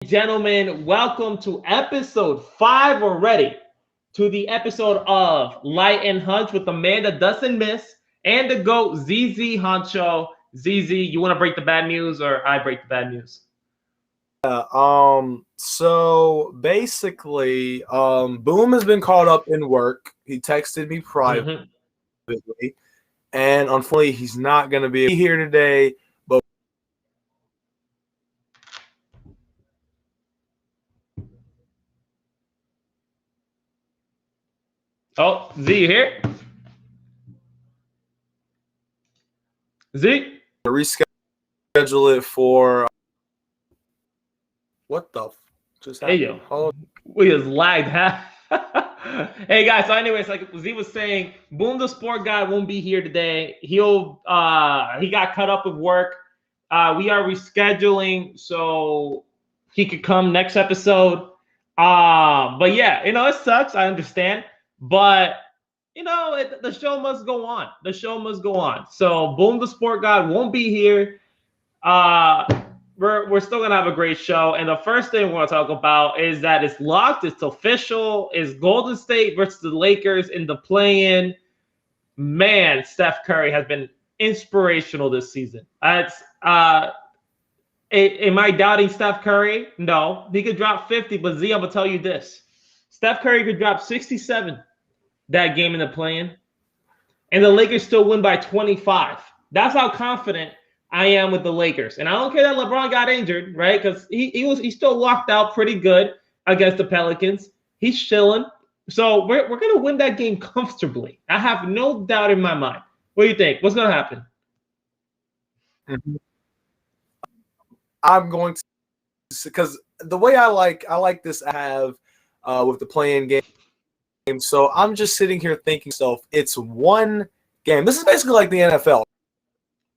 Gentlemen, welcome to episode 5 already. To the episode of Light and Hunch with the man that doesn't miss and the GOAT ZZ Huncho. ZZ, you want to break the bad news or I break the bad news? So basically, Boom has been caught up in work. He texted me privately, and unfortunately, he's not going to be here today. But oh, Z, you here? Z? reschedule it for what the just happened? Hey, yo. We just lagged. Hey guys, so anyways, like Z was saying, Boom the Sport Guy won't be here today. He got cut up with work. We are rescheduling so he could come next episode. But yeah, it sucks. I understand, but the show must go on. The show must go on. So Boom the Sport Guy won't be here. We're still gonna have a great show, and the first thing we're gonna talk about is that it's locked, it's official, is Golden State versus the Lakers in the play-in. Man, Steph Curry has been inspirational this season. Am I doubting Steph Curry? No, he could drop 50, but Z, I'm gonna tell you this: Steph Curry could drop 67 that game in the play-in, and the Lakers still win by 25. That's how confident I am with the Lakers. And I don't care that LeBron got injured, right? Because he still walked out pretty good against the Pelicans. He's chilling. So we're going to win that game comfortably. I have no doubt in my mind. What do you think? What's going to happen? I'm going to, because the way I like this I have with the play-in game. So I'm just sitting here thinking, it's one game. This is basically like the NFL.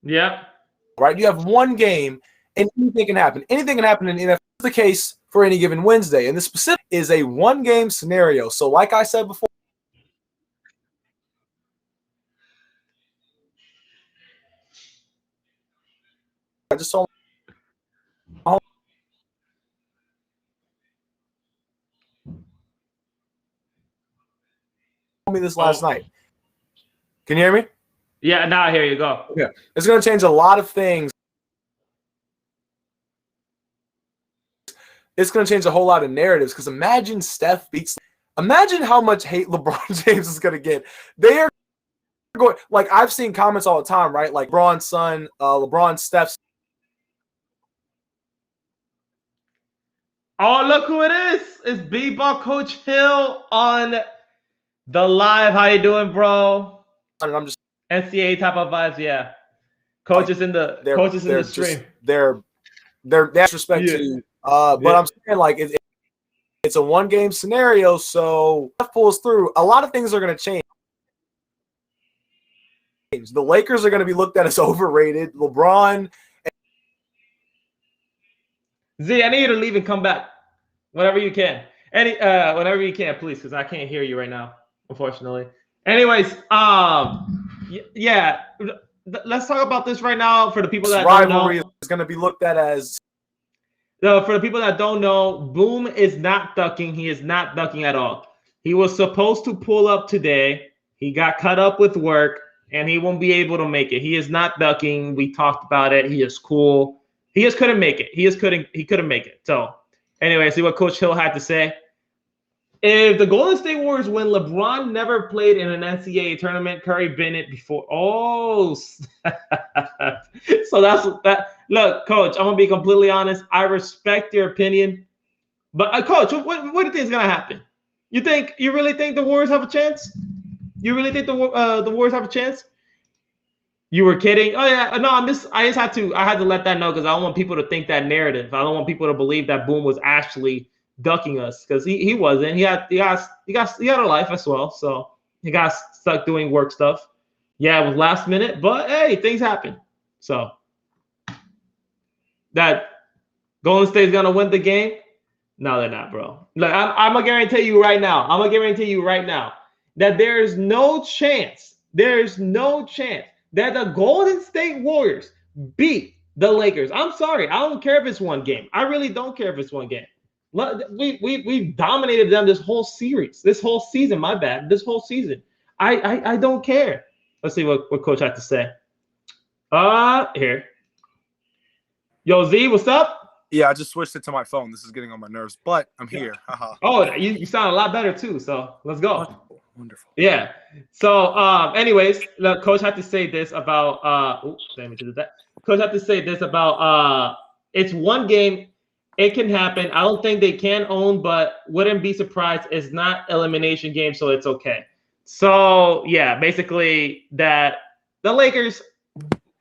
Yeah. Right, you have one game, and anything can happen. Anything can happen in the NFL. That's the case for any given Wednesday, and the specific is a one-game scenario. So, like I said before, I just told me this last night. Can you hear me? Yeah, now here you go. Yeah, it's going to change a lot of things. It's going to change a whole lot of narratives because imagine Steph beats. Imagine how much hate LeBron James is going to get. They are going, like, I've seen comments all the time, right? Like LeBron's son, LeBron Steph's. Oh, look who it is. It's B-Ball Coach Hill on the live. How you doing, bro? And I'm just NCAA type of vibes, yeah. Coaches in the stream. They're disrespect to. But I'm saying, like, it's a one-game scenario, so if pulls through, a lot of things are going to change. The Lakers are going to be looked at as overrated. LeBron. Z, I need you to leave and come back whenever you can. Whenever you can, please, because I can't hear you right now, unfortunately. Anyways, yeah, let's talk about this right now for the people that don't know. Rivalry is going to be looked at as. For the people that don't know, Boom is not ducking. He is not ducking at all. He was supposed to pull up today. He got cut up with work, and he won't be able to make it. He is not ducking. We talked about it. He is cool. He just couldn't make it. He couldn't make it. So, anyway, see what Coach Hill had to say. If the Golden State Warriors win, LeBron never played in an NCAA tournament. Curry been it before. Oh, so that's that. Look, Coach, I'm gonna be completely honest. I respect your opinion, but Coach, what do you think is gonna happen? You really think the Warriors have a chance? You really think the Warriors have a chance? You were kidding. Oh yeah, no, I had to let that know because I don't want people to think that narrative. I don't want people to believe that Boom was actually ducking us because he wasn't. He had a life as well, so he got stuck doing work stuff. Yeah, it was last minute, but hey, things happen. So that Golden State's gonna win the game? No, they're not, bro. Look, I'm gonna guarantee you right now. I'm gonna guarantee you right now that there is no chance. There is no chance that the Golden State Warriors beat the Lakers. I'm sorry. I don't care if it's one game. I really don't care if it's one game. We dominated them this whole series, this whole season. My bad. This whole season. I don't care. Let's see what Coach had to say. Here. Yo, Z, what's up? Yeah, I just switched it to my phone. This is getting on my nerves, but I'm here. Haha. Oh, you sound a lot better too. So let's go. Wonderful. Yeah. So, anyways, the coach had to say this about let me do that. Coach had to say this about it's one game. It can happen. I don't think they can own, but wouldn't be surprised. It's not elimination game, so it's okay. So yeah, basically that the Lakers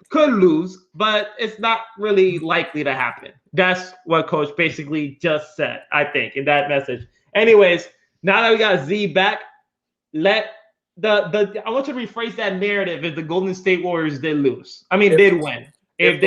could lose, but it's not really likely to happen. That's what coach basically just said, I think, in that message. Anyways, now that we got Z back, I want you to rephrase that narrative if the Golden State Warriors did lose. I mean, did win. If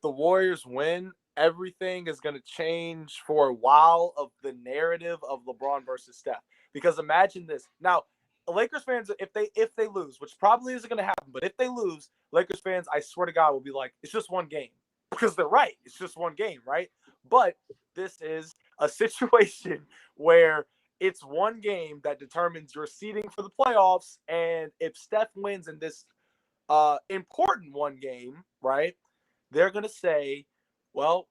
the Warriors win, everything is going to change for a while of the narrative of LeBron versus Steph. Because imagine this. Now, Lakers fans, if they lose, which probably isn't going to happen, but if they lose, Lakers fans, I swear to God, will be like, it's just one game. Because they're right. It's just one game, right? But this is a situation where it's one game that determines your seeding for the playoffs. And if Steph wins in this important one game, right, they're going to say, well,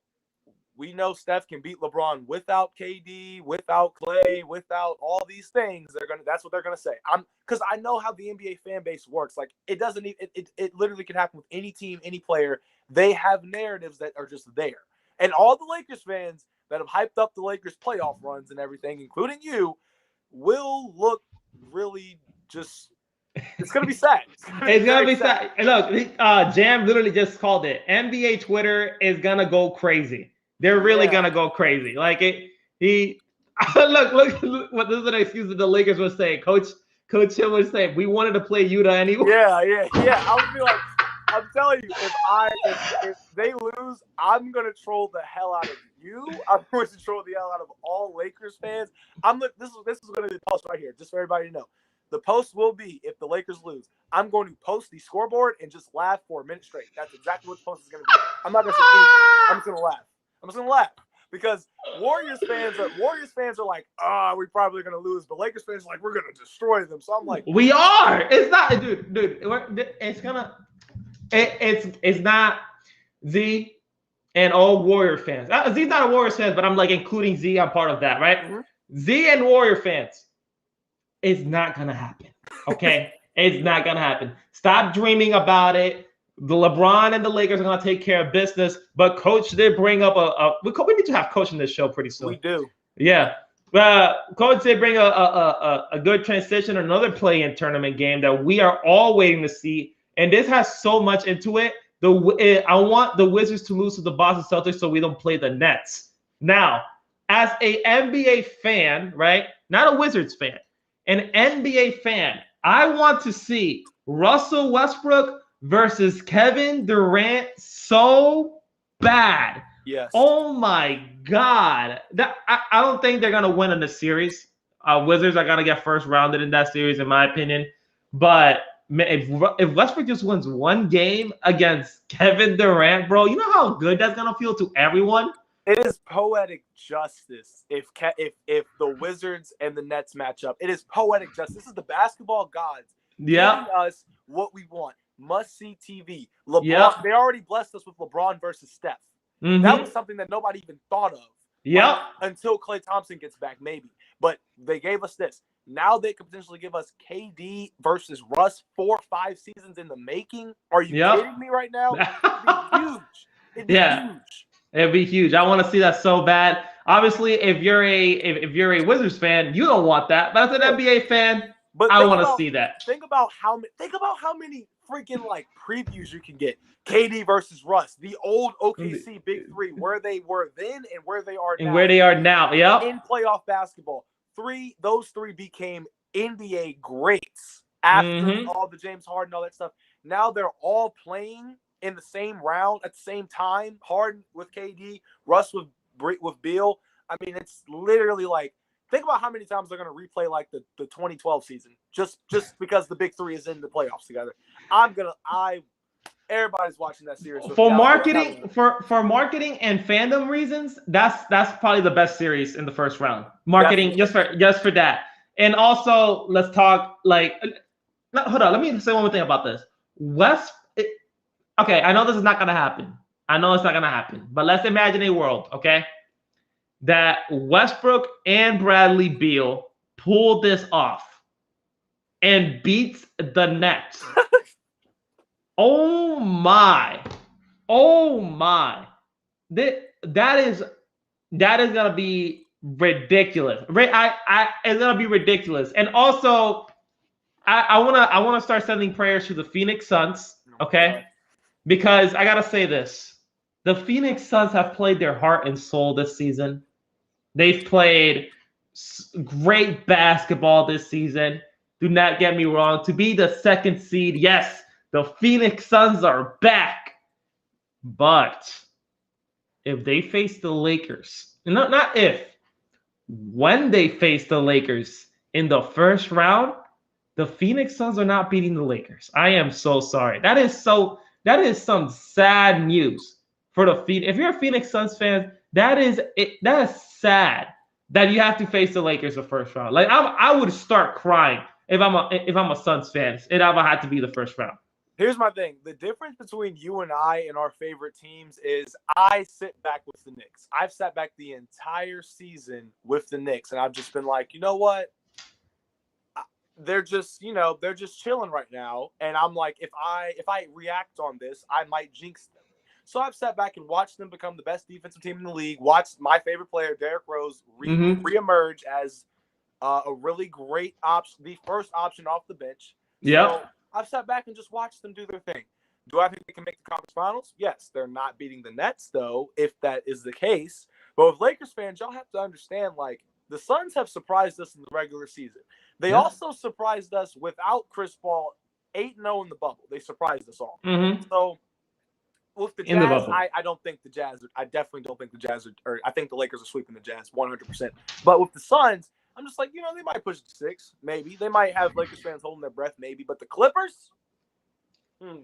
we know Steph can beat LeBron without KD, without Clay, without all these things. That's what they're gonna say. Because I know how the NBA fan base works. Like it literally can happen with any team, any player. They have narratives that are just there. And all the Lakers fans that have hyped up the Lakers playoff runs and everything, including you, will look really just. It's gonna be sad. It's gonna be sad. Look, Jam literally just called it. NBA Twitter is gonna go crazy. They're really gonna go crazy. Like look. What this is an excuse that the Lakers would say. Coach Hill would say, "We wanted to play Utah anyway." Yeah. I would be like, I'm telling you, if they lose, I'm gonna troll the hell out of you. I'm going to troll the hell out of all Lakers fans. This is gonna be the post right here, just for everybody to know. The post will be if the Lakers lose. I'm going to post the scoreboard and just laugh for a minute straight. That's exactly what the post is gonna be. I'm not gonna say anything. I'm just gonna laugh. I'm just gonna laugh because Warriors fans are like, we're probably gonna lose, but Lakers fans are like, we're gonna destroy them. So I'm like, we are. It's not, dude. It's not Z and all Warrior fans. Z's not a Warriors fan, but I'm like including Z. I'm part of that, right? Mm-hmm. Z and Warrior fans. It's not gonna happen. Okay, it's not gonna happen. Stop dreaming about it. The LeBron and the Lakers are going to take care of business, but Coach did bring up we need to have Coach in this show pretty soon. We do. Yeah. Coach did bring a good transition, another play-in tournament game that we are all waiting to see, and this has so much into it. I want the Wizards to lose to the Boston Celtics so we don't play the Nets. Now, as a NBA fan, right, not a Wizards fan, an NBA fan, I want to see Russell Westbrook versus Kevin Durant so bad. Yes. Oh my God. I don't think they're gonna win in the series. Wizards are gonna get first rounded in that series, in my opinion. But if Westbrook just wins one game against Kevin Durant, bro, you know how good that's gonna feel to everyone. It is poetic justice if the Wizards and the Nets match up. It is poetic justice. This is the basketball gods giving us what we want. Must-see TV. LeBron, they already blessed us with LeBron versus Steph. Mm-hmm. That was something that nobody even thought of. Yeah. Until Klay Thompson gets back, maybe. But they gave us this. Now they could potentially give us KD versus Russ 4 or 5 seasons in the making. Are you kidding me right now? It'd be huge. It'd be huge. It'd be huge. I want to see that so bad. Obviously, if you're a Wizards fan, you don't want that. But as an NBA fan, but I want to see that. Think about how many freaking like previews you can get. KD versus Russ, the old OKC Big Three, where they were then and where they are now. And where they are now, yeah. In playoff basketball, those three became NBA greats after all the James Harden, all that stuff. Now they're all playing in the same round at the same time. Harden with KD, Russ with Beal. I mean, it's literally like, think about how many times they're going to replay like the 2012 season just because the Big Three is in the playoffs together. Everybody's watching that series. For marketing, for marketing and fandom reasons, that's probably the best series in the first round. Marketing just for that. And also, let's talk like. No, hold on. Let me say one more thing about this. Okay, I know this is not gonna happen. I know it's not gonna happen. But let's imagine a world, okay, that Westbrook and Bradley Beal pull this off and beats the Nets. Oh my. That is gonna be ridiculous. It's gonna be ridiculous. And also, I wanna start sending prayers to the Phoenix Suns, okay? Because I gotta say this. The Phoenix Suns have played their heart and soul this season. They've played great basketball this season. Do not get me wrong. To be the second seed, yes, the Phoenix Suns are back. But if they face the Lakers, not if, when they face the Lakers in the first round, the Phoenix Suns are not beating the Lakers. I am so sorry. That is some sad news for the Phoenix. If you're a Phoenix Suns fan, that is sad that you have to face the Lakers the first round. Like I would start crying if I'm a Suns fan. It would have to be the first round. Here's my thing. The difference between you and I and our favorite teams is I sit back with the Knicks. I've sat back the entire season with the Knicks, and I've just been like, you know what? They're just chilling right now. And I'm like, if I react on this, I might jinx them. So I've sat back and watched them become the best defensive team in the league, watched my favorite player, Derrick Rose, reemerge as a really great option, the first option off the bench. Yeah. So I've sat back and just watched them do their thing. Do I think they can make the conference finals? Yes. They're not beating the Nets, though, if that is the case. But with Lakers fans, y'all have to understand, like, the Suns have surprised us in the regular season. They also surprised us without Chris Paul 8-0 in the bubble. They surprised us all. So with the Jazz, I don't think the Jazz – I definitely don't think the Jazz – or I think the Lakers are sweeping the Jazz 100%. But with the Suns, I'm just like, they might push it to 6, maybe. They might have Lakers fans holding their breath, maybe. But the Clippers?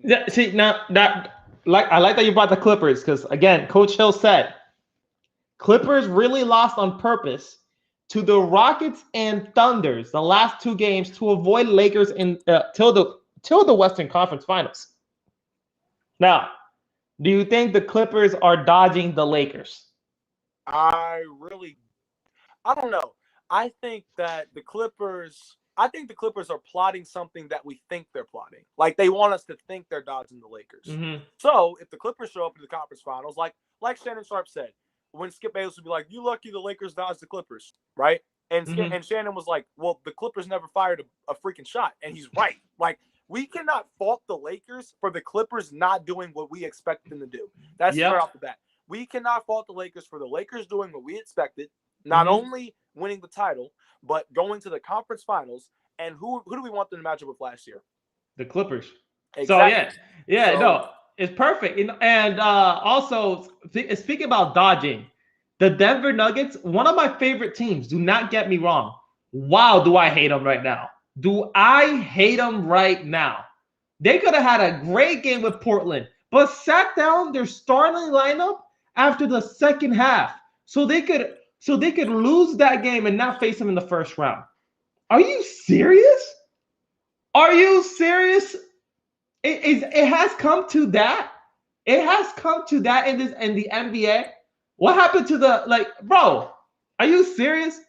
Yeah, see, now, I like that you brought the Clippers because, again, Coach Hill said Clippers really lost on purpose to the Rockets and Thunders the last 2 games to avoid Lakers in till the Western Conference Finals. Now, do you think the Clippers are dodging the Lakers? I don't know. I think the Clippers are plotting something that we think they're plotting. Like they want us to think they're dodging the Lakers. So if the Clippers show up in the conference finals, like Shannon Sharp said, when Skip Bayless would be like, "You lucky the Lakers dodged the Clippers," right? And Shannon was like, "Well, the Clippers never fired a freaking shot," and he's right. Like we cannot fault the Lakers for the Clippers not doing what we expect them to do. That's right off the bat. We cannot fault the Lakers for the Lakers doing what we expected, not only winning the title, but going to the conference finals. And who do we want them to match up with last year? The Clippers. Exactly. So no, it's perfect. And also, speaking about dodging, the Denver Nuggets, one of my favorite teams. Do not get me wrong. Wow, do I hate them right now? Do I hate them right now? They could have had a great game with Portland, but sat down their starting lineup after the second half, so they could lose that game and not face them in the first round. Are you serious? Are you serious? It has come to that. It has come to that in the NBA. What happened to bro? Are you serious?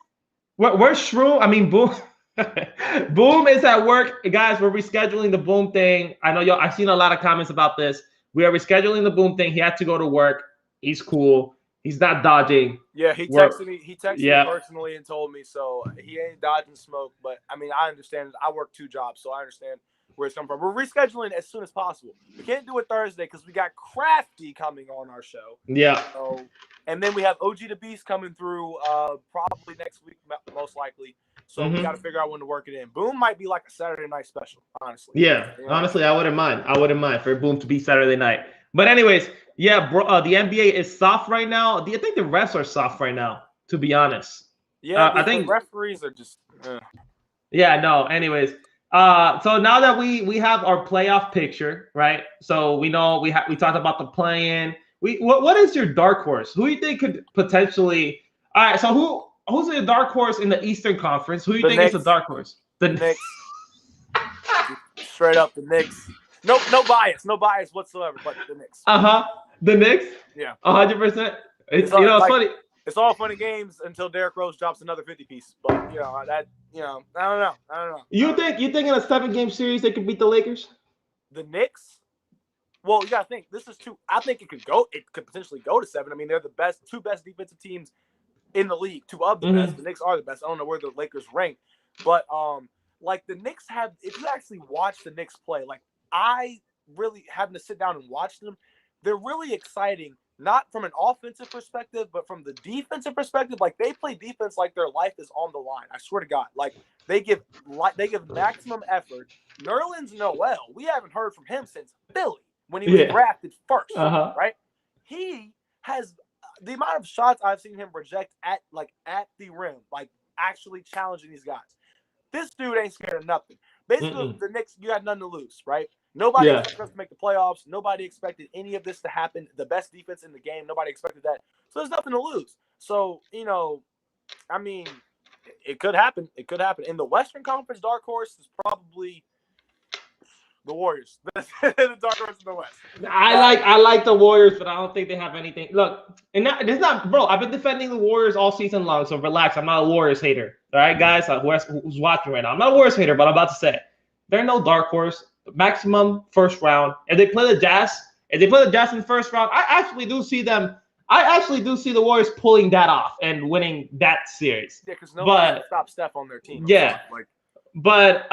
Where's Shrew? I mean, Boom. Boom is at work, guys. We're rescheduling the Boom thing. I know y'all. I've seen a lot of comments about this. We are rescheduling the Boom thing. He had to go to work. He's cool. He's not dodging. Yeah, he texted me. He texted me personally and told me, so he ain't dodging smoke. But I mean, I understand. I work 2 jobs, so I understand where it's coming from. We're rescheduling as soon as possible. We can't do it Thursday because we got Crafty coming on our show. Yeah. So, and then we have OG the Beast coming through probably next week, most likely. So we got to figure out when to work it in. Boom might be like a Saturday night special, honestly. Yeah, honestly, I wouldn't mind. I wouldn't mind for Boom to be Saturday night. But anyways, yeah, bro, the NBA is soft right now. I think the refs are soft right now, to be honest. Yeah, I think the referees are just. Yeah, no. Anyways, So now that we have our playoff picture, right? So we know we talked about the play-in. What is your dark horse? Who do you think could potentially? All right. So who's the dark horse in the Eastern Conference? Who do you think is the dark horse? The Knicks. Straight up, the Knicks. No bias whatsoever. But the Knicks. The Knicks. Yeah. 100%. It's funny. It's all funny games until Derrick Rose drops another 50 piece. But I don't know. You think in a 7-game series they could beat the Lakers? The Knicks? Well, you gotta think. This is two. I think it could potentially go to 7. I mean, they're the two best defensive teams in the league. Two of the best. The Knicks are the best. I don't know where the Lakers rank, but like the Knicks have. If you actually watch the Knicks play, like I really having to sit down and watch them, they're really exciting. Not from an offensive perspective, but from the defensive perspective. Like they play defense like their life is on the line. I swear to God. Like they give maximum effort. Nerlens Noel, we haven't heard from him since Philly when he was drafted first. Right? He has the amount of shots I've seen him reject at the rim, like actually challenging these guys. This dude ain't scared of nothing. Basically, the Knicks, you got nothing to lose, right? Nobody expected us to make the playoffs. Nobody expected any of this to happen. The best defense in the game, nobody expected that. So there's nothing to lose. So, I mean, it could happen. It could happen. In the Western Conference, dark horse is probably the Warriors. The dark horse in the West. I like the Warriors, but I don't think they have anything. Look, and it's not, bro. I've been defending the Warriors all season long, so relax. I'm not a Warriors hater. All right, guys, who's watching right now? I'm not a Warriors hater, but I'm about to say they're no dark horse. Maximum first round. If they play the Jazz in the first round, I actually do see the Warriors pulling that off and winning that series. Yeah, because nobody can stop Steph on their team. Yeah. But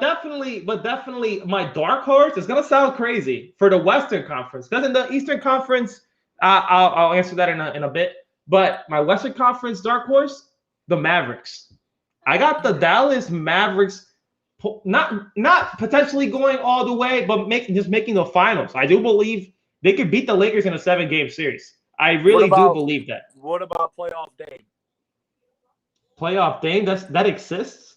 definitely my dark horse is gonna sound crazy for the Western Conference, because in the Eastern Conference, I'll answer that in a bit. But my Western Conference dark horse, the Mavericks. I got the Dallas Mavericks. Not potentially going all the way, but making the finals. I do believe they could beat the Lakers in a 7-game series. I really do believe that. What about playoff Dame? Playoff Dame? That exists?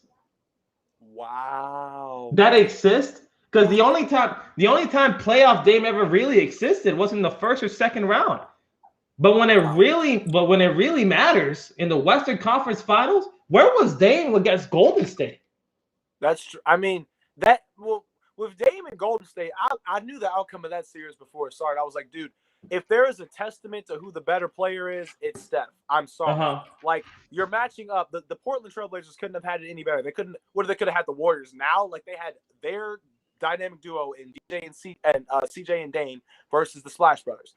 Wow. That exists? Because the only time playoff Dame ever really existed was in the first or second round. But when it really matters in the Western Conference Finals, where was Dame against Golden State? That's true. I mean, with Dame and Golden State, I knew the outcome of that series before it started. I was like, dude, if there is a testament to who the better player is, it's Steph. I'm sorry. Like, you're matching up. The Portland Trailblazers couldn't have had it any better. They could have had the Warriors now. Like, they had their dynamic duo in CJ and Dame versus the Splash Brothers.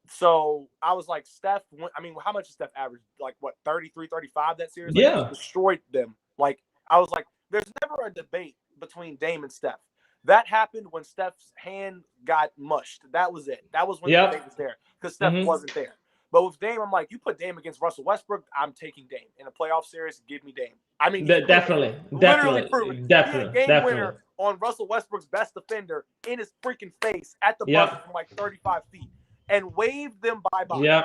So I was like, Steph, I mean, how much did Steph average? Like, what, 33, 35 that series? Like, yeah. He destroyed them. Like, I was like, there's never a debate between Dame and Steph. That happened when Steph's hand got mushed. That was it. That was when the debate was there, because Steph wasn't there. But with Dame, I'm like, you put Dame against Russell Westbrook, I'm taking Dame. In a playoff series, give me Dame. I mean, definitely. Game winner on Russell Westbrook's best defender in his freaking face at the buzzer from like 35 feet and waved them bye-bye.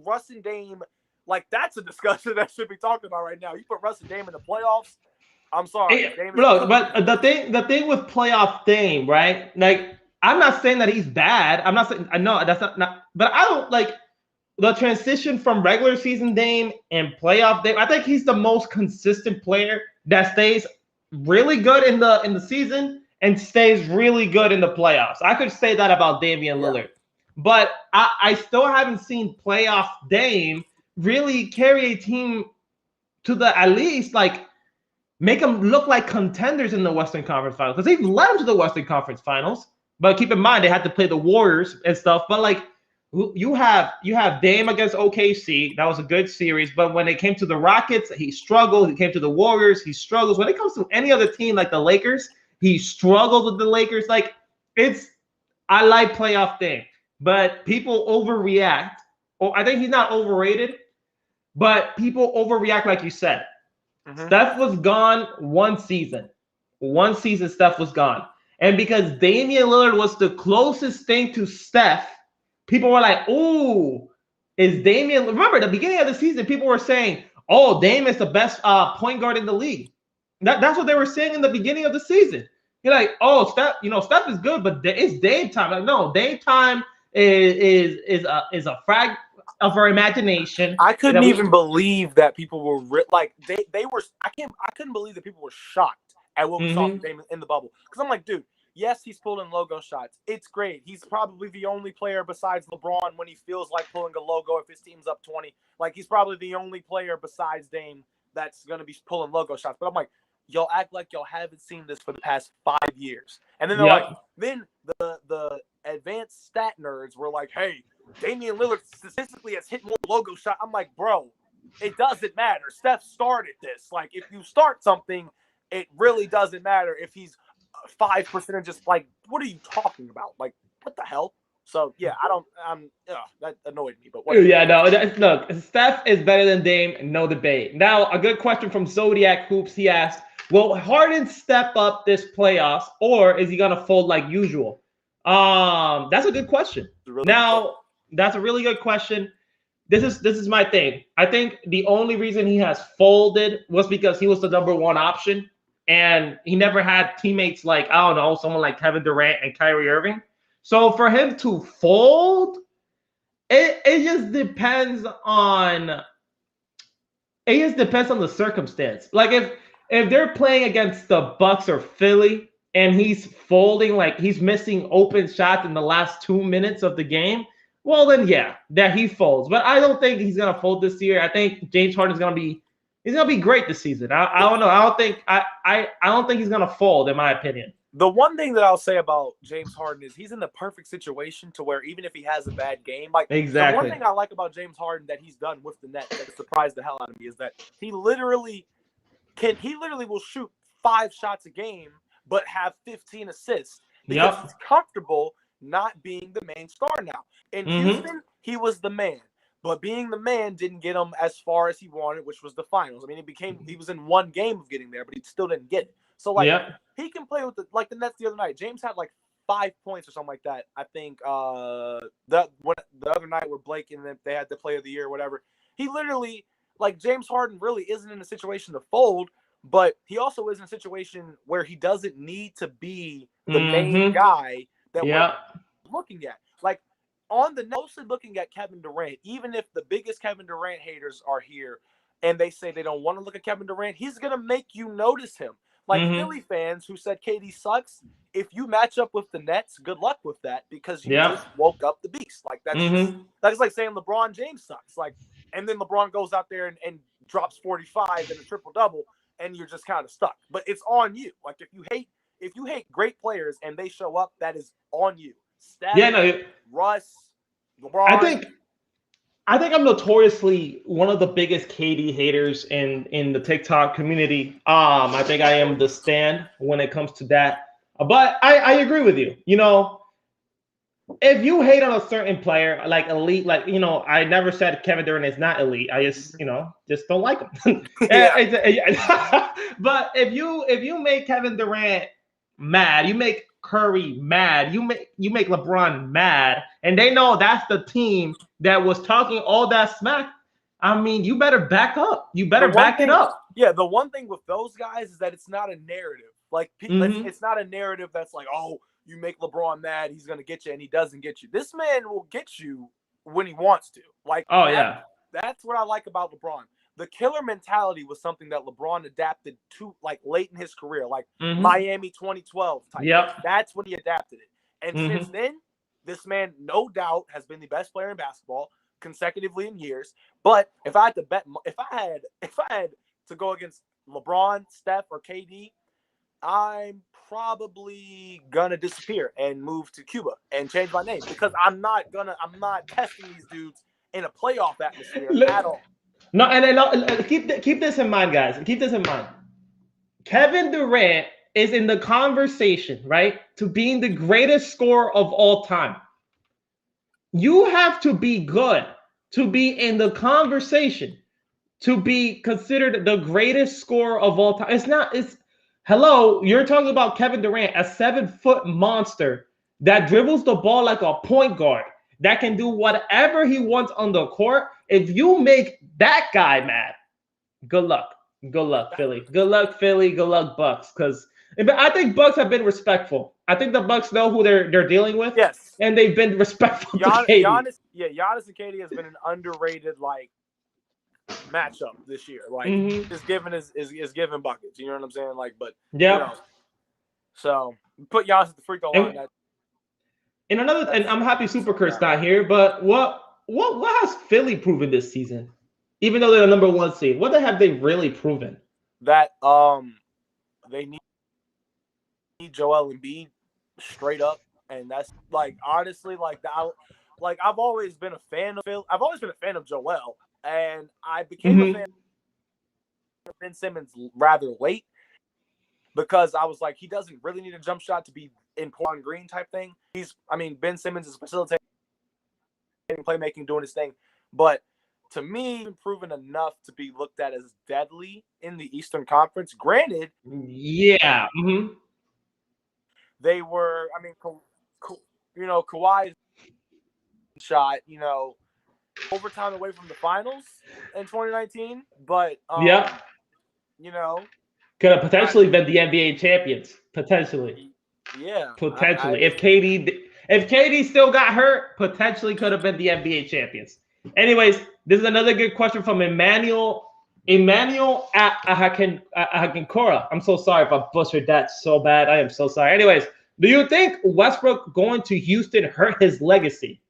Russ and Dame, like, that's a discussion that should be talked about right now. You put Russ and Dame in the playoffs, I'm sorry. Look, but the thing with playoff Dame, right? Like, I'm not saying that he's bad. I'm not saying, I know that's not, but I don't like the transition from regular season Dame and playoff Dame. I think he's the most consistent player that stays really good in the season and stays really good in the playoffs. I could say that about Damian Lillard, but I still haven't seen playoff Dame really carry a team to the, at least, like, make them look like contenders in the Western Conference Finals, because they've led them to the Western Conference Finals. But keep in mind, they had to play the Warriors and stuff. But, like, you have Dame against OKC. That was a good series. But when it came to the Rockets, he struggled. He came to the Warriors, he struggles. When it comes to any other team like the Lakers, he struggled with the Lakers. Like, I like playoff Dame. But people overreact. I think he's not overrated, but people overreact, like you said. Steph was gone one season. One season, Steph was gone. And because Damian Lillard was the closest thing to Steph, people were like, ooh, is Damian... Remember, at the beginning of the season, people were saying, oh, Dame is the best point guard in the league. That's what they were saying in the beginning of the season. You're like, oh, Steph is good, but it's Dame time. Like, no, Dame time is a frag of our imagination. I couldn't even believe that people were they were. I couldn't believe that people were shocked at what we saw from Dame in the bubble. Because I'm like, dude, yes, he's pulling logo shots. It's great. He's probably the only player besides LeBron when he feels like pulling a logo if his team's up 20. Like, he's probably the only player besides Dame that's going to be pulling logo shots. But I'm like, y'all act like y'all haven't seen this for the past 5 years. And then they're like, then the advanced stat nerds were like, hey, Damian Lillard statistically has hit more logo shots. I'm like, bro, it doesn't matter. Steph started this. Like, if you start something, it really doesn't matter if he's 5% just like, what are you talking about? Like, what the hell? So yeah, that annoyed me. But whatever. Yeah, no, look, Steph is better than Dame, no debate. Now, a good question from Zodiac Hoops. He asked, will Harden step up this playoffs, or is he gonna fold like usual? That's a good question. That's a really good question. This is my thing. I think the only reason he has folded was because he was the number one option, and he never had teammates like, I don't know, someone like Kevin Durant and Kyrie Irving. So for him to fold, it just depends on the circumstance. Like if they're playing against the Bucks or Philly and he's folding, like he's missing open shots in the last 2 minutes of the game, well then yeah, that he folds. But I don't think he's gonna fold this year. I think James Harden's gonna be great this season. I don't know. I don't think he's gonna fold, in my opinion. The one thing that I'll say about James Harden is he's in the perfect situation to where even if he has a bad game, like exactly. The one thing I like about James Harden that he's done with the Nets that surprised the hell out of me is that he literally will shoot 5 shots a game but have 15 assists because he's comfortable not being the main star now. In Houston, he was the man. But being the man didn't get him as far as he wanted, which was the finals. I mean, he was in one game of getting there, but he still didn't get it. So, he can play with the Nets the other night. James had like 5 points or something like that. I think the other night where Blake and they had the play of the year or whatever. He literally, like, James Harden really isn't in a situation to fold, but he also is in a situation where he doesn't need to be the main guy that we're looking at. Like, mostly looking at Kevin Durant, even if the biggest Kevin Durant haters are here and they say they don't want to look at Kevin Durant, he's going to make you notice him. Like Philly fans who said KD sucks, if you match up with the Nets, good luck with that because you just woke up the beast. Like that's like saying LeBron James sucks. Like, and then LeBron goes out there and drops 45 and a triple-double, and you're just kind of stuck. But it's on you. Like, if you hate great players and they show up, that is on you. Steph, Russ, LeBron. I think I'm notoriously one of the biggest KD haters in the TikTok community. I think I am the stand when it comes to that. But I agree with you. You know, if you hate on a certain player, like elite, like, you know, I never said Kevin Durant is not elite. I just, you know, just don't like him. But if you make Kevin Durant mad, you make Curry mad, you make LeBron mad, and they know that's the team that was talking all that smack. I mean, you better back up. You better back it up. Yeah, the one thing with those guys is that it's not a narrative. Like, it's not a narrative that's like, oh, you make LeBron mad, he's gonna get you, and he doesn't get you. This man will get you when he wants to. Like, that's what I like about LeBron. The killer mentality was something that LeBron adapted to, like, late in his career, like Miami 2012 type. Yep. That's when he adapted it. And since then, this man, no doubt, has been the best player in basketball consecutively in years. But if I had to bet, if I had to go against LeBron, Steph, or KD, I'm probably gonna disappear and move to Cuba and change my name because I'm not testing these dudes in a playoff atmosphere at all. No, and keep this in mind, guys. Keep this in mind. Kevin Durant is in the conversation, right, to being the greatest scorer of all time. You have to be good to be in the conversation, to be considered the greatest scorer of all time. Hello, you're talking about Kevin Durant, a 7-foot monster that dribbles the ball like a point guard, that can do whatever he wants on the court. If you make that guy mad, good luck. Good luck, Philly. Good luck, Philly. Good luck, Bucks. Because I think Bucks have been respectful. I think the Bucks know who they're dealing with. Yes. And they've been respectful to KD. Giannis and KD has been an underrated matchup this year. Is giving buckets. You know what I'm saying? So put Giannis at the free throw line. And I'm happy Superkurt's not here. But what has Philly proven this season? Even though they're the number 1 seed, what have they really proven? That they need Joel Embiid straight up, and that's honestly I've always been a fan of Phil. I've always been a fan of Joel, and I became a fan of Ben Simmons rather late because I was like, he doesn't really need a jump shot to be in on green type thing. Ben Simmons is facilitating, playmaking, doing his thing, but to me, proven enough to be looked at as deadly in the Eastern Conference. Granted, yeah, they were. Kawhi's shot, overtime away from the finals in 2019, but could have potentially been the NBA champions. Potentially, potentially. If KD still got hurt, potentially could have been the NBA champions. Anyways, this is another good question from Emmanuel Ahakinkora. I'm so sorry if I butchered that so bad. I am so sorry. Anyways, do you think Westbrook going to Houston hurt his legacy?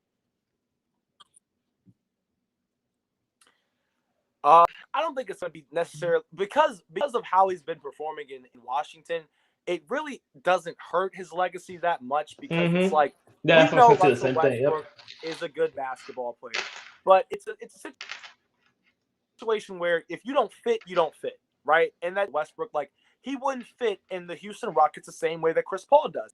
I don't think it's going to be necessarily because of how he's been performing in Washington. It really doesn't hurt his legacy that much because it's we know Russell Westbrook is a good basketball player. But it's a situation where if you don't fit, you don't fit, right? And that Westbrook, he wouldn't fit in the Houston Rockets the same way that Chris Paul does.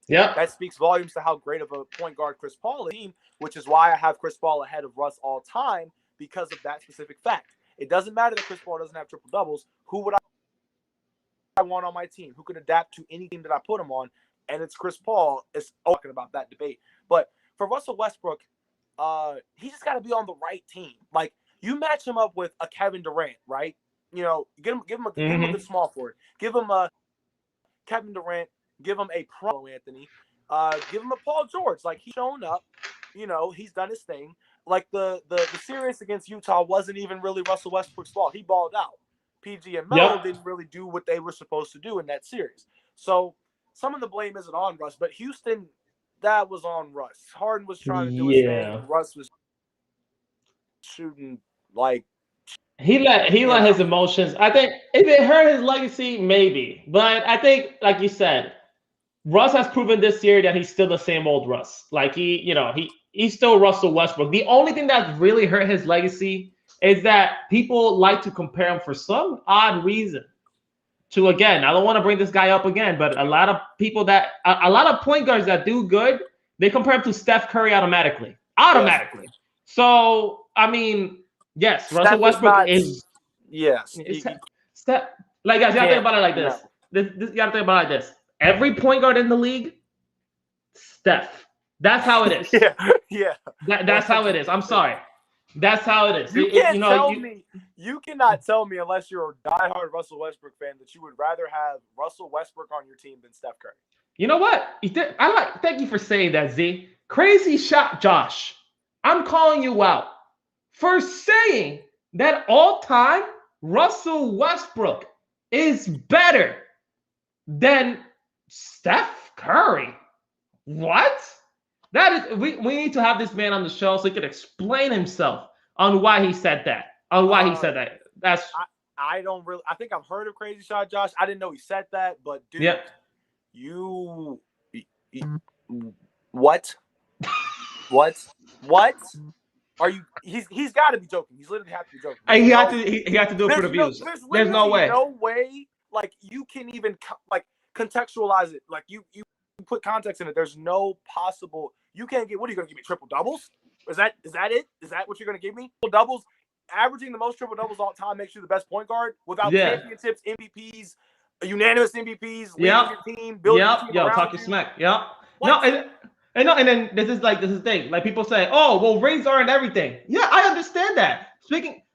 Yeah. That speaks volumes to how great of a point guard Chris Paul is, which is why I have Chris Paul ahead of Russ all time because of that specific fact. It doesn't matter that Chris Paul doesn't have triple doubles. Who would I want on my team? Who could adapt to any team that I put him on? And it's Chris Paul. It's talking about that debate. But for Russell Westbrook, he just got to be on the right team. You match him up with a Kevin Durant, right? Give him a good small forward. Give him a Kevin Durant. Give him a pro Anthony. Give him a Paul George. He's shown up. He's done his thing. The series against Utah wasn't even really Russell Westbrook's fault. He balled out. PG and Melo didn't really do what they were supposed to do in that series. So some of the blame isn't on Russ, but Houston, that was on Russ. Harden was trying to do his thing. Russ was shooting he let his emotions. I think if it hurt his legacy, maybe. But I think, like you said, Russ has proven this year that he's still the same old Russ. He's still Russell Westbrook. The only thing that's really hurt his legacy is that people like to compare him for some odd reason to, again, I don't want to bring this guy up again, but a lot of point guards that do good, they compare him to Steph Curry automatically. So, yes, Russell Westbrook is. Yes. Steph, guys, you gotta think about it like this. You gotta think about it like this. Every point guard in the league, Steph. That's how it is. Yeah. That's how it is. I'm sorry. That's how it is. You cannot tell me unless you're a diehard Russell Westbrook fan that you would rather have Russell Westbrook on your team than Steph Curry. You know what? Thank you for saying that, Z. Crazy shot, Josh. I'm calling you out for saying that all time Russell Westbrook is better than Steph Curry. What? That is, we need to have this man on the show so he can explain himself on why he said that. That's I think I've heard of Crazy Shot Josh. I didn't know he said that, but dude, you what? Are you? He's got to be joking. He's literally have to be joking. He had to do it for the views. There's no way. No way. You can even contextualize it. You put context in it. There's no possible. You can't get. What are you going to give me? Triple doubles? Is that it? Is that what you're going to give me? Triple doubles, averaging the most triple doubles all time makes you the best point guard without championships, MVPs, unanimous MVPs, leading your team, building your team around talking you. smack. Yep. No, and then this is the thing. People say, "Oh, well, rings aren't everything." Yeah, I understand that.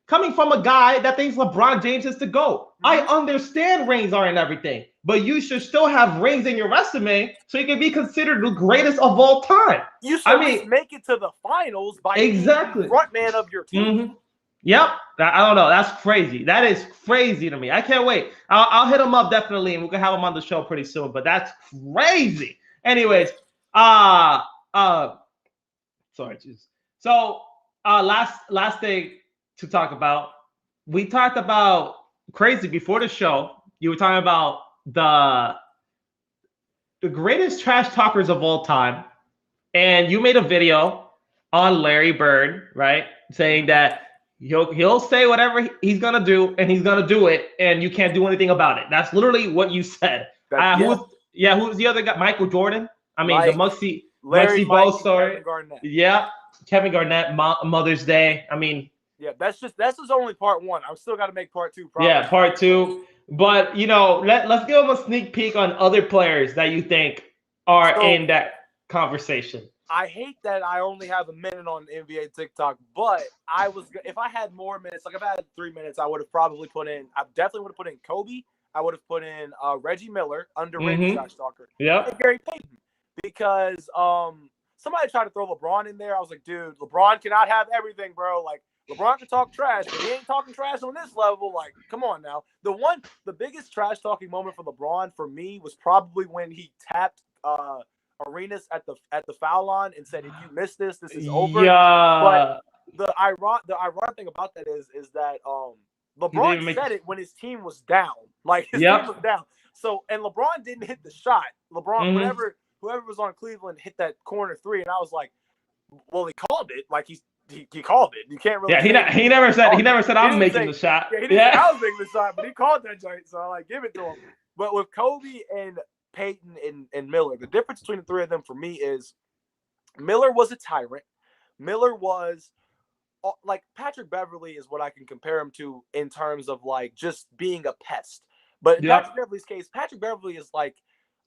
coming from a guy that thinks LeBron James is the GOAT. I understand rings aren't everything, but you should still have rings in your resume so you can be considered the greatest of all time. You should at least make it to the finals by being the front man of your team. Yep. I don't know. That's crazy. That is crazy to me. I can't wait. I'll hit him up definitely, and we can have him on the show pretty soon. But that's crazy. Anyways, sorry, geez. So, last thing to talk about. We talked about crazy before the show. You were talking about the greatest trash talkers of all time, and you made a video on Larry Bird, right, saying that he'll say whatever he's gonna do, and he's gonna do it, and you can't do anything about it. That's literally what you said. Who's the other guy? Michael Jordan. I mean, the Muggsy Bogues story. Yeah, Kevin Garnett. Mother's Day. I mean, yeah, that's just only part one. I've still got to make part two. Probably. Yeah, part two. But let's give them a sneak peek on other players that you think are in that conversation. I hate that I only have a minute on NBA TikTok, but if I had more minutes, like if I had 3 minutes, I would have probably definitely would have put in Kobe. I would have put in Reggie Miller, underrated trash talker. Yeah. And Gary Payton, because somebody tried to throw LeBron in there. I was like, dude, LeBron cannot have everything, bro. Like, LeBron can talk trash, but he ain't talking trash on this level. Like, come on now. The biggest trash talking moment for LeBron for me was probably when he tapped Arenas at the foul line and said, "If you miss this, this is over." Yeah. But the ironic thing about that is that LeBron said it when his team was down. Like his team was down. So and LeBron didn't hit the shot. LeBron, whoever was on Cleveland hit that corner three, and I was like, well, he called it. Like he called it. You can't really. Yeah, he never said I'm making the shot. Yeah, he didn't say I was making the shot, but he called that joint. So I give it to him. But with Kobe and Peyton and Miller, the difference between the three of them for me is Miller was a tyrant. Miller was like Patrick Beverly is what I can compare him to in terms of like just being a pest. But in Patrick Beverly's case, Patrick Beverly is like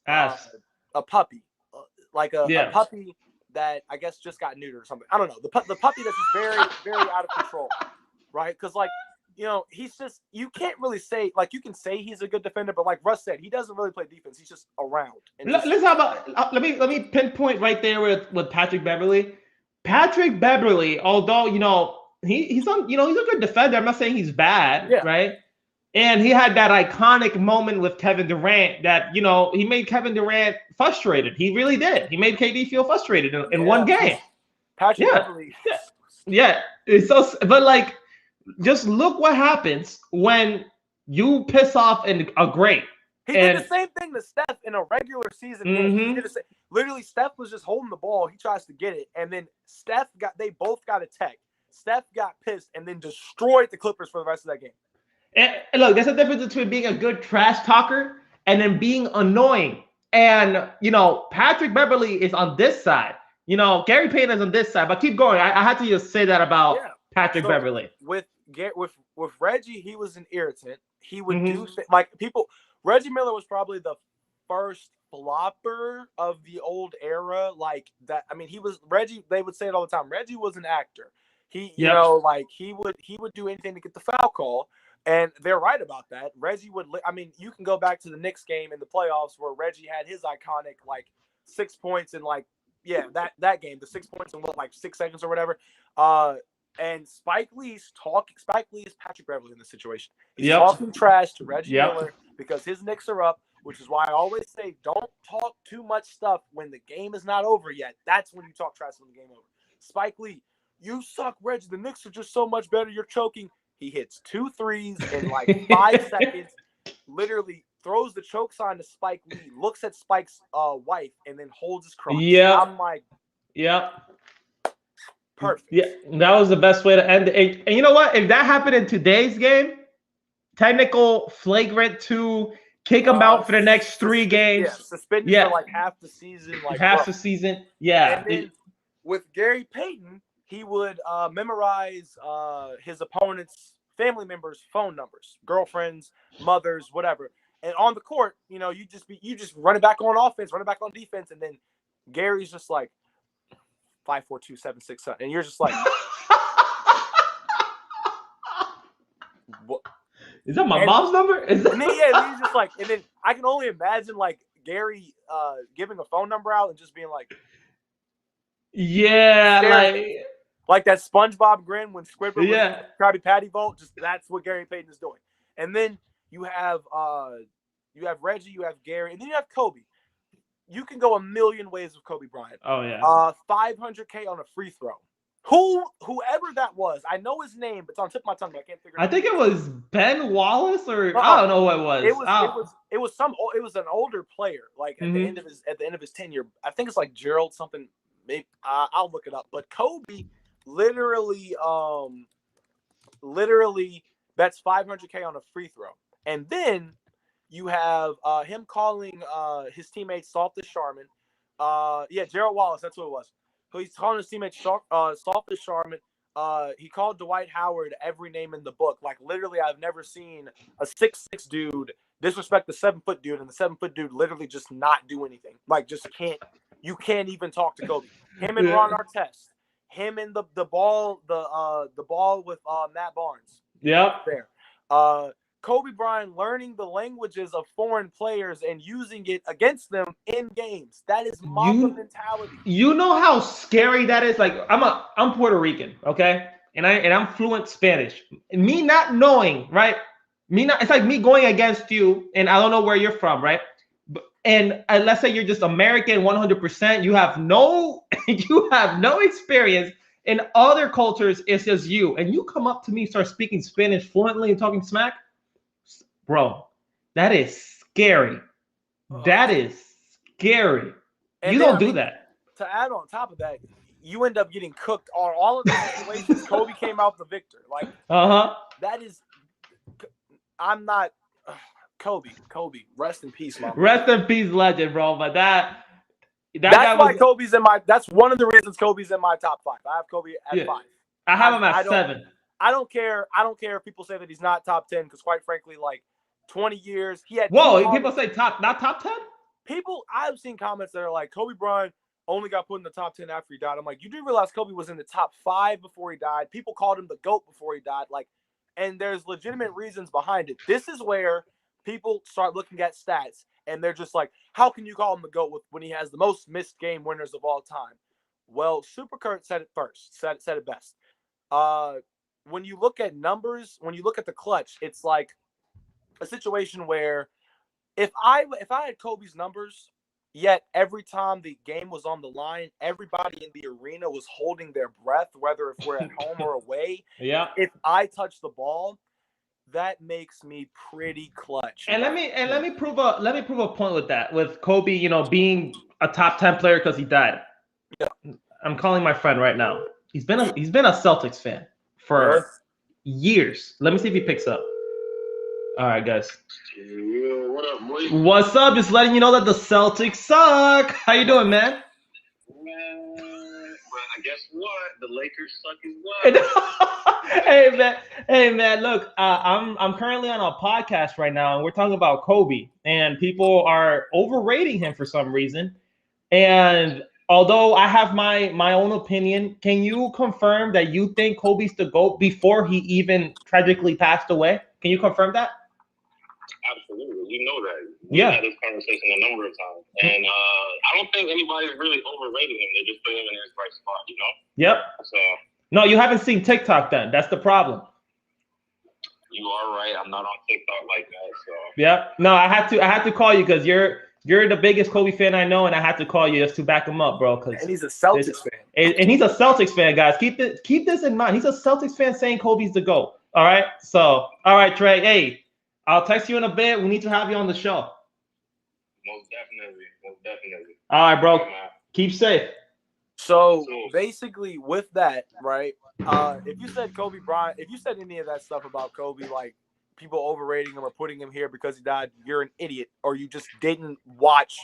a puppy, like a puppy that I guess just got neutered or something. I don't know. The puppy that's just very, very out of control, right? Because like, he's just, you can't really say, like, you can say he's a good defender, but like Russ said, he doesn't really play defense. He's just around. Let's have let me pinpoint right there with Patrick Beverly. Patrick Beverly, although he's a good defender. I'm not saying he's bad, right? And he had that iconic moment with Kevin Durant that he made Kevin Durant frustrated. He really did. He made KD feel frustrated in one game. Patrick Beverly. Yeah. It's so, but like, just look what happens when you piss off a great. He did the same thing to Steph in a regular season game. He did the same. Literally, Steph was just holding the ball. He tries to get it, and then they both got a tech. Steph got pissed and then destroyed the Clippers for the rest of that game. And look, there's a difference between being a good trash talker and then being annoying. And Patrick Beverly is on this side. Gary Payton is on this side. But keep going. I had to just say that about Patrick Beverly. With Reggie, he was an irritant. He would do like people. Reggie Miller was probably the first flopper of the old era. Like that. I mean, he was Reggie. They would say it all the time. Reggie was an actor. He, like he would do anything to get the foul call. And they're right about that. Reggie would. I mean, you can go back to the Knicks game in the playoffs where Reggie had his iconic 6 points in that game, the 6 points in 6 seconds or whatever. And Spike Lee is Patrick Beverly in this situation. He's talking trash to Reggie Miller because his Knicks are up, which is why I always say don't talk too much stuff when the game is not over yet. That's when you talk trash when the game over. Spike Lee, you suck, Reggie. The Knicks are just so much better. You're choking. He hits 2 threes in 5 seconds, literally throws the choke sign to Spike Lee, looks at Spike's wife, and then holds his crotch. Yeah. I'm like, perfect. Yeah, that was the best way to end it. And you know what? If that happened in today's game, technical flagrant 2, kick him out for the next 3 games. Yeah, suspended for half the season. Half the season. Yeah. And then with Gary Payton, he would memorize his opponent's family members' phone numbers, girlfriends, mothers, whatever. And on the court, you just run it back on offense, run it back on defense, and then Gary's just like 5, 4, 2, 7, 6, 7, and you're just like, Is that my mom's number? Is that... And then he's just like, and then I can only imagine like Gary giving a phone number out and just being like, yeah, like that SpongeBob grin when Squidward was Yeah. in Krabby Patty Vault. Just that's what Gary Payton is doing. And then you have Reggie, you have Gary, and then you have Kobe. You can go a million ways with Kobe Bryant. Oh yeah. 500K on a free throw. Whoever that was, I know his name, but it's on the tip of my tongue. But I can't figure it out. I think it was Ben Wallace, or I don't know who it was. It was an older player, like at the end of his tenure. I think it's like Gerald something. Maybe I'll look it up. But Kobe literally bets 500K on a free throw, and then you have him calling his teammate Saltis Sharman. Gerald Wallace, that's what it was. So he's calling his teammate Saltis Sharman. He called Dwight Howard every name in the book. Like literally, I've never seen a 6'6" dude disrespect the 7-foot dude, and the 7-foot dude literally just not do anything. Like just can't. You can't even talk to Kobe. Him and Ron Artest. Him and the ball with Matt Barnes. Yep. There. Kobe Bryant learning the languages of foreign players and using it against them in games. That is Mamba mentality. You know how scary that is? Like I'm Puerto Rican, okay? And I'm fluent Spanish. And me not knowing, right? It's like me going against you, and I don't know where you're from, right? And let's say you're just American 100%. You have no experience in other cultures. It's just you, and you come up to me, start speaking Spanish fluently and talking smack, bro. That is scary. That is scary. And you don't do that. To add on top of that, you end up getting cooked on all of the situations. Kobe came out the victor. Like that is. I'm not. Kobe, rest in peace, man. Rest in peace, legend, bro. But that's why Kobe's in my. That's one of the reasons Kobe's in my top 5. I have Kobe at 5. I have him at 7. I don't care. I don't care if people say that he's not top 10 because, quite frankly, like 20 years he had. Whoa, people say not top 10. People, I've seen comments that are like Kobe Bryant only got put in the top 10 after he died. I'm like, you do realize Kobe was in the top 5 before he died. People called him the GOAT before he died. Like, and there's legitimate reasons behind it. This is where people start looking at stats and they're just like, how can you call him the GOAT when he has the most missed game winners of all time? Well, Super Kurt said it first, said it best. When you look at numbers, when you look at the clutch, it's like a situation where if I had Kobe's numbers, yet every time the game was on the line, everybody in the arena was holding their breath, whether if we're at home or away. Yeah. If I touch the ball, that makes me pretty clutch. And let me prove a point with that. With Kobe, being a top 10 player because he died. Yeah. I'm calling my friend right now. He's been a Celtics fan for years. Let me see if he picks up. All right, guys. Yo, what up, boy? What's up? Just letting you know that the Celtics suck. How you doing, man? Man, well, I guess what? The Lakers suck as well. Hey man. Look, I'm currently on a podcast right now, and we're talking about Kobe, and people are overrating him for some reason. And although I have my own opinion, can you confirm that you think Kobe's the GOAT before he even tragically passed away? Can you confirm that? Absolutely, we know that. We had this conversation a number of times, and I don't think anybody's really overrating him. They just put him in his right spot, Yep. So no, you haven't seen TikTok then. That's the problem. You are right. I'm not on TikTok like that. So yep. No, I had to call you because you're the biggest Kobe fan I know, and I had to call you just to back him up, bro. And he's a Celtics fan. And he's a Celtics fan, guys. Keep this in mind. He's a Celtics fan saying Kobe's the GOAT. All right. So, all right, Trey. Hey, I'll text you in a bit. We need to have you on the show. Most definitely. All right, bro. Keep safe. So basically, with that, right? If you said Kobe Bryant, if you said any of that stuff about Kobe, like people overrating him or putting him here because he died, you're an idiot, or you just didn't watch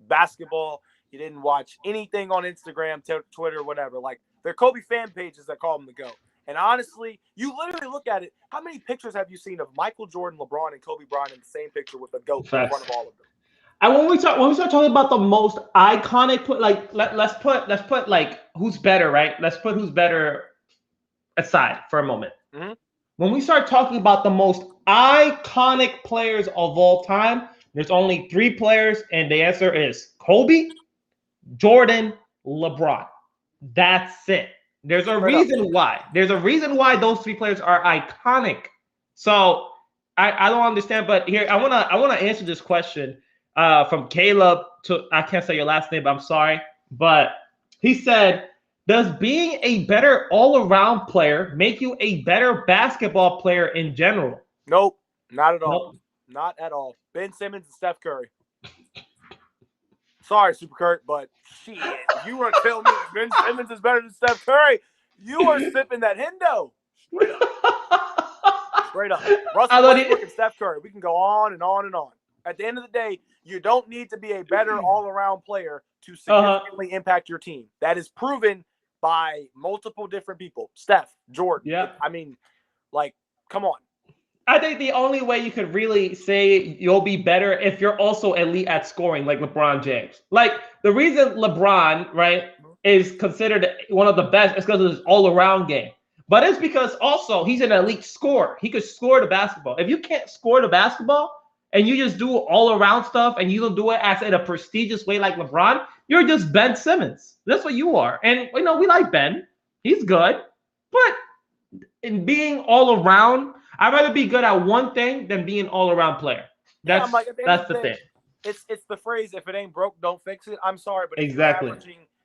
basketball. You didn't watch anything on Instagram, Twitter, whatever. Like, they're Kobe fan pages that call him the GOAT. And honestly, you literally look at it. How many pictures have you seen of Michael Jordan, LeBron, and Kobe Bryant in the same picture with the GOAT in front of all of them? And when we start talking about the most iconic, let's put like who's better, right? Let's put who's better aside for a moment. Mm-hmm. when we start talking about the most iconic players of all time, there's only 3 players, and the answer is Kobe, Jordan, LeBron. That's it. There's a reason why. There's a reason why those 3 players are iconic. So I don't understand, but here I wanna answer this question from Caleb. To I can't say your last name, but I'm sorry. But he said, does being a better all-around player make you a better basketball player in general? Nope, not at all. Nope. Not at all. Ben Simmons and Steph Curry. Sorry, Super Kurt, but shit, if you want to tell me Ben Simmons is better than Steph Curry, you are sipping that Hendo. Straight up. Straight up. Russell Westbrook and Steph Curry. We can go on and on and on. At the end of the day, you don't need to be a better all-around player to significantly impact your team. That is proven by multiple different people. Steph, Jordan. Yeah. I mean, like, come on. I think the only way you could really say you'll be better if you're also elite at scoring, like LeBron James. Like, the reason LeBron, right, is considered one of the best is because of his all-around game. But it's because also he's an elite scorer. He could score the basketball. If you can't score the basketball and you just do all-around stuff and you don't do it as in a prestigious way like LeBron, you're just Ben Simmons. That's what you are. And, we like Ben. He's good. But in being all-around, I'd rather be good at one thing than be an all-around player. That's the thing. It's the phrase, if it ain't broke, don't fix it. I'm sorry, but exactly.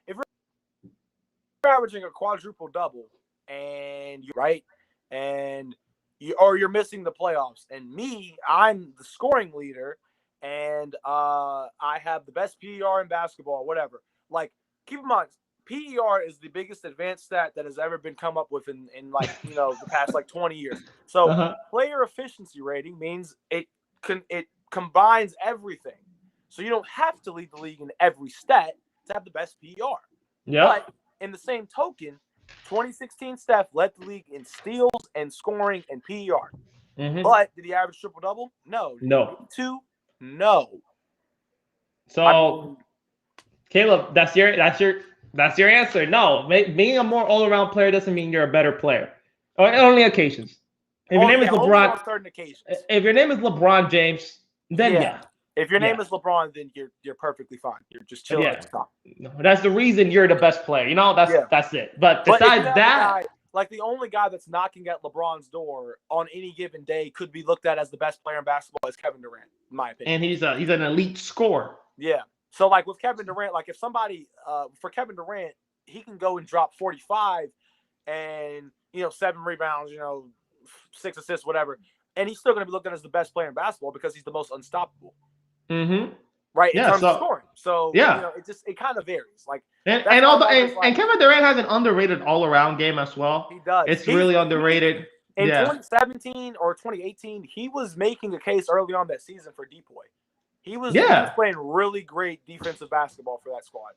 If you're averaging a quadruple double and you're missing the playoffs, and I'm the scoring leader, and I have the best PER in basketball, whatever. Like, keep in mind, PER is the biggest advanced stat that has ever been come up with in the past 20 years. So player efficiency rating means it combines everything. So you don't have to lead the league in every stat to have the best PER. Yeah. But in the same token, 2016 Steph led the league in steals and scoring and PER. Mm-hmm. But did he average triple double? No. No. 2? No. So Caleb, that's your answer. No, being a more all-around player doesn't mean you're a better player. On only occasions. If your name is LeBron, on certain occasions. If your name is LeBron James, then yeah. If your name is LeBron, then you're perfectly fine. You're just chilling. Yeah. No, that's the reason you're the best player. That's it. But besides that, the only guy that's knocking at LeBron's door on any given day could be looked at as the best player in basketball is Kevin Durant, in my opinion. And he's an elite scorer. Yeah. So, with Kevin Durant, if somebody for Kevin Durant, he can go and drop 45 and, 7 rebounds, 6 assists, whatever. And he's still going to be looked at as the best player in basketball because he's the most unstoppable. Mm-hmm. Right? In terms of scoring. So, it kind of varies. And Kevin Durant has an underrated all-around game as well. He does. It's really underrated. In 2017 or 2018, he was making a case early on that season for Depoy. He was playing really great defensive basketball for that squad.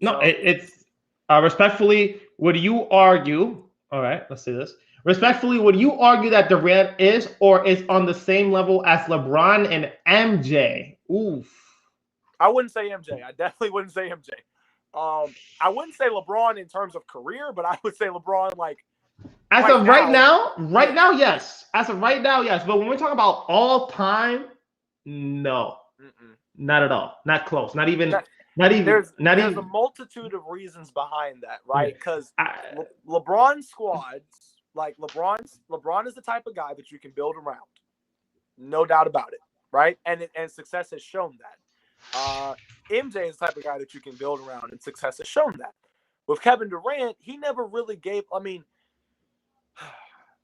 No, it's respectfully, would you argue? All right, let's say this. Respectfully, would you argue that Durant is on the same level as LeBron and MJ? Oof. I wouldn't say MJ. I definitely wouldn't say MJ. I wouldn't say LeBron in terms of career, but I would say LeBron as of right now, yes. As of right now, yes. But when we're talking about all time, no. Mm-mm. Not at all. Not close. Not even. There's a multitude of reasons behind that, right? Because LeBron squads, LeBron is the type of guy that you can build around, no doubt about it, right? And success has shown that. MJ is the type of guy that you can build around, and success has shown that. With Kevin Durant, he never really gave.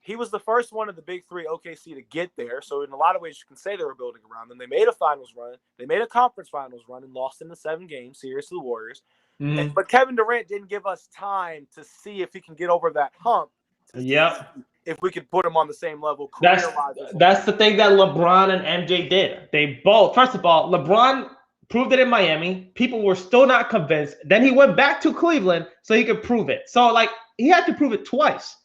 He was the first one of the big three OKC to get there. So in a lot of ways, you can say they were building around them. They made a finals run. They made a conference finals run and lost in the 7-game series to the Warriors. Mm-hmm. But Kevin Durant didn't give us time to see if he can get over that hump. If we could put him on the same level. That's the thing that LeBron and MJ did. They both, first of all, LeBron proved it in Miami. People were still not convinced. Then he went back to Cleveland so he could prove it. So he had to prove it twice.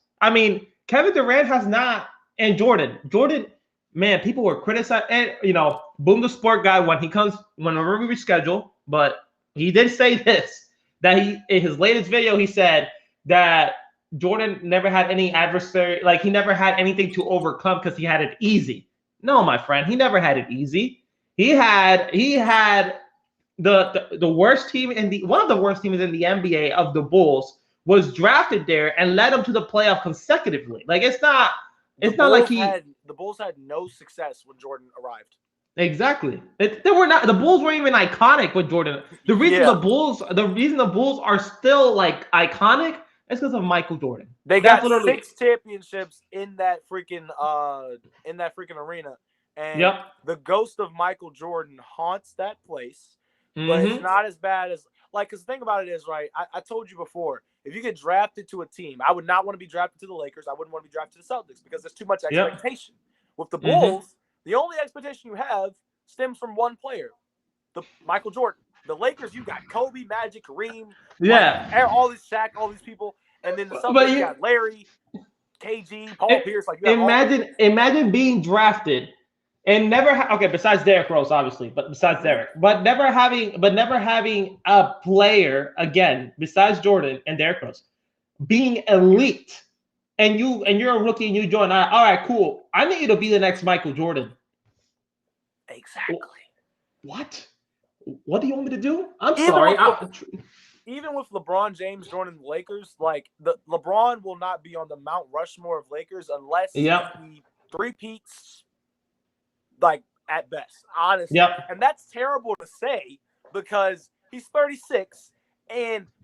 Kevin Durant has not, and Jordan, man, people were criticizing, and Boom the Sport guy whenever we reschedule, but he did say this, that in his latest video, he said that Jordan never had any adversary, like he never had anything to overcome because he had it easy. No, my friend, he never had it easy. He had the worst team in the one of the worst teams in the NBA of the Bulls was drafted there and led them to the playoff consecutively. Like it's not like the Bulls had no success when Jordan arrived. Exactly. They were not. The Bulls weren't even iconic with Jordan. The reason the Bulls are still like iconic is because of Michael Jordan. They got 6 championships in that freaking arena, and the ghost of Michael Jordan haunts that place. But it's not as bad as because the thing about it is, right? I told you before, if you get drafted to a team, I would not want to be drafted to the Lakers. I wouldn't want to be drafted to the Celtics because there's too much expectation. With the Bulls, the only expectation you have stems from one player, Michael Jordan. The Lakers, you got Kobe, Magic, Kareem, all these Shaq, all these people, and then the Celtics you got Larry, KG, Paul Pierce. Like imagine being drafted and never besides Derrick Rose, obviously, but never having a player again besides Jordan and Derrick Rose being elite. And you're a rookie and you join. All right, cool. I need you to be the next Michael Jordan. Exactly. What? What do you want me to do? I'm sorry. Even with LeBron James joining the Lakers, like LeBron will not be on the Mount Rushmore of Lakers unless he three-peats, like at best, honestly. And that's terrible to say because he's 36,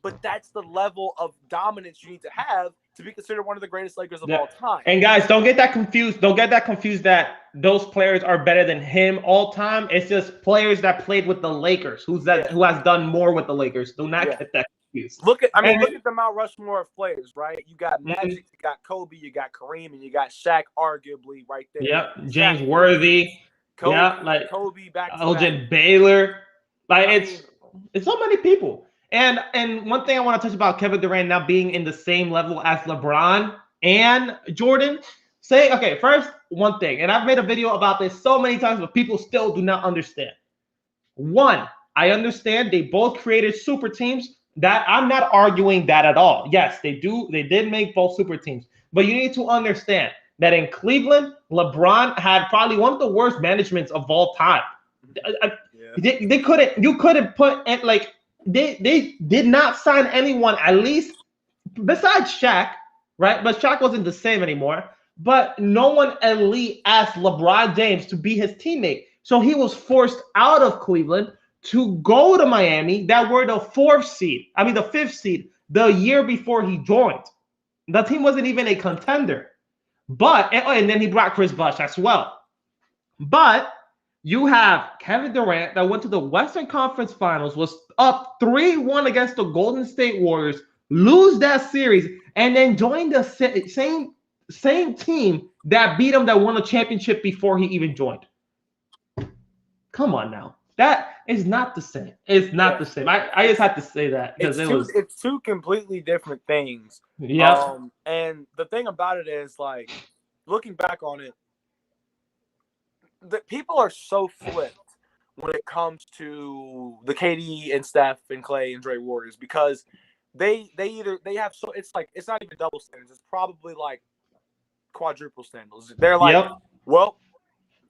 but that's the level of dominance you need to have to be considered one of the greatest Lakers of all time. And guys, don't get that confused. Don't get that confused that those players are better than him all time. It's just players that played with the Lakers. Who has done more with the Lakers? Do not get that confused. Look at the Mount Rushmore of players, right? You got Magic, you got Kobe, you got Kareem, and you got Shaq, arguably right there. Yep, James Worthy. Kobe back to Elgin Baylor. It's so many people. And one thing I want to touch about Kevin Durant now being in the same level as LeBron and Jordan. First, one thing, and I've made a video about this so many times, but people still do not understand. One, I understand they both created super teams. That I'm not arguing that at all. Yes, they did make both super teams. But you need to understand that in Cleveland, LeBron had probably one of the worst managements of all time. They couldn't put it like. They did not sign anyone, at least besides Shaq, right? But Shaq wasn't the same anymore. But no one elite asked LeBron James to be his teammate. So he was forced out of Cleveland to go to Miami that were the 5th seed the year before he joined. The team wasn't even a contender. And then he brought Chris Bosh as well. But you have Kevin Durant that went to the Western Conference Finals, was up 3-1 against the Golden State Warriors, lose that series, and then join the same team that beat him that won a championship before he even joined. Come on now. That is not the same. It's not the same. I just had to say that because it's two completely different things. Yeah. And the thing about it is, like, looking back on it, that people are so flipped when it comes to the KD and Steph and Clay and Dre Warriors because they have it's not even double standards. It's probably like quadruple standards. They're like, well,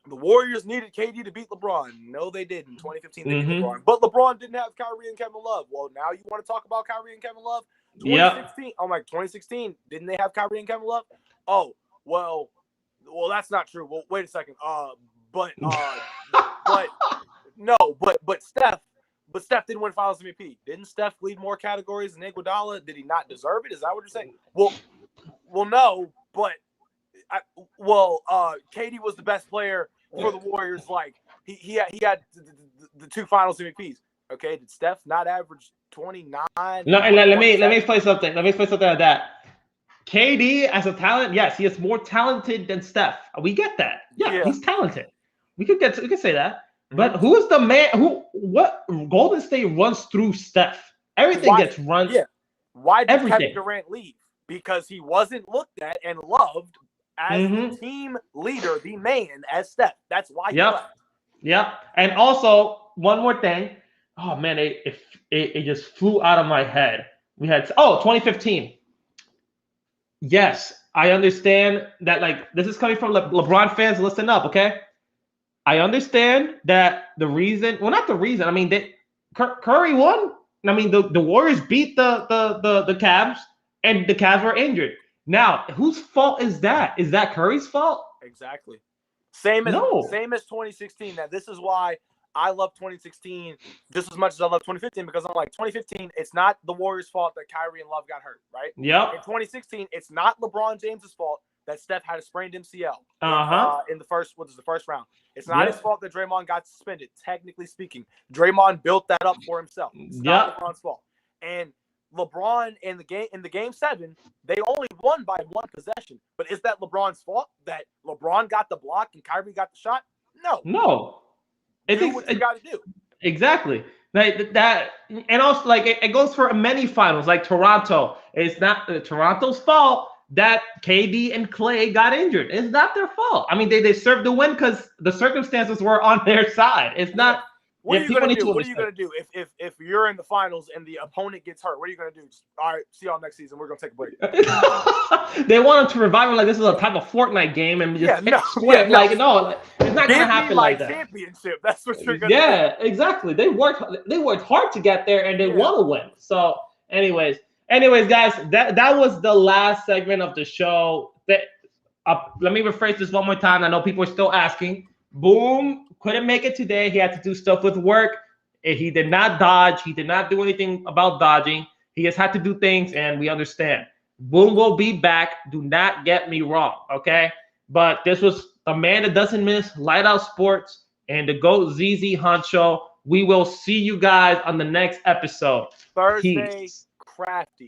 the Warriors needed KD to beat LeBron. No, they didn't. In 2015, they beat LeBron. But LeBron didn't have Kyrie and Kevin Love. Well, now you want to talk about Kyrie and Kevin Love? 2016. I'm like, 2016, didn't they have Kyrie and Kevin Love? Oh, well, that's not true. Well, wait a second. But Steph didn't win Finals MVP. Didn't Steph lead more categories than Iguodala? Did he not deserve it? Is that what you're saying? Well, no. But KD was the best player for the Warriors. Like he had the 2 Finals MVPs. Okay, did Steph not average 29? No, let me explain something. Let me explain something like that. KD as a talent, yes, he is more talented than Steph. We get that. Yeah. He's talented. We could say that. But who is the man what Golden State runs through Steph? Everything gets run. Yeah. Why did Kevin Durant leave? Because he wasn't looked at and loved as the team leader, the man, as Steph. That's why he left. Yeah. And also, one more thing. Oh man, it just flew out of my head. We had 2015. yes, I understand that. Like, this is coming from LeBron fans. Listen up, okay? I understand that the reason, well, not the reason. I mean, Curry won. I mean, the Warriors beat the Cavs, and the Cavs were injured. Now, whose fault is that? Is that Curry's fault? Exactly. Same as No. 2016. Now, this is why I love 2016 just as much as I love 2015, because I'm like, 2015, it's not the Warriors' fault that Kyrie and Love got hurt, right? Yep. In 2016, it's not LeBron James's fault that Steph had a sprained MCL in the first round. It's not his fault that Draymond got suspended, technically speaking. Draymond built that up for himself. It's not LeBron's fault. And LeBron in the game 7, they only won by 1 possession. But is that LeBron's fault that LeBron got the block and Kyrie got the shot? No. Do what you got to do. Exactly. Like that, and also like it goes for many finals. Like Toronto, it's not Toronto's fault that KD and Clay got injured. It's not their fault. I mean, they deserved the win because the circumstances were on their side. It's not. What are you gonna do? What are you gonna do if you're in the finals and the opponent gets hurt? What are you gonna do? Just, all right, see y'all next season. We're gonna take a break. They want them to revive him like this is a type of Fortnite game and just it's not gonna happen like that. Championship. That's what you're gonna do. Yeah, exactly. They worked hard to get there and they want to win. So, anyways, guys, that was the last segment of the show. Let me rephrase this one more time. I know people are still asking. Boom couldn't make it today. He had to do stuff with work. He did not dodge. He did not do anything about dodging. He just had to do things, and we understand. Boom will be back. Do not get me wrong, okay? But this was a man that doesn't miss, Light Out Sports, and the GOAT ZZ Hunch Show. We will see you guys on the next episode. Thursday, Peace. Crafty.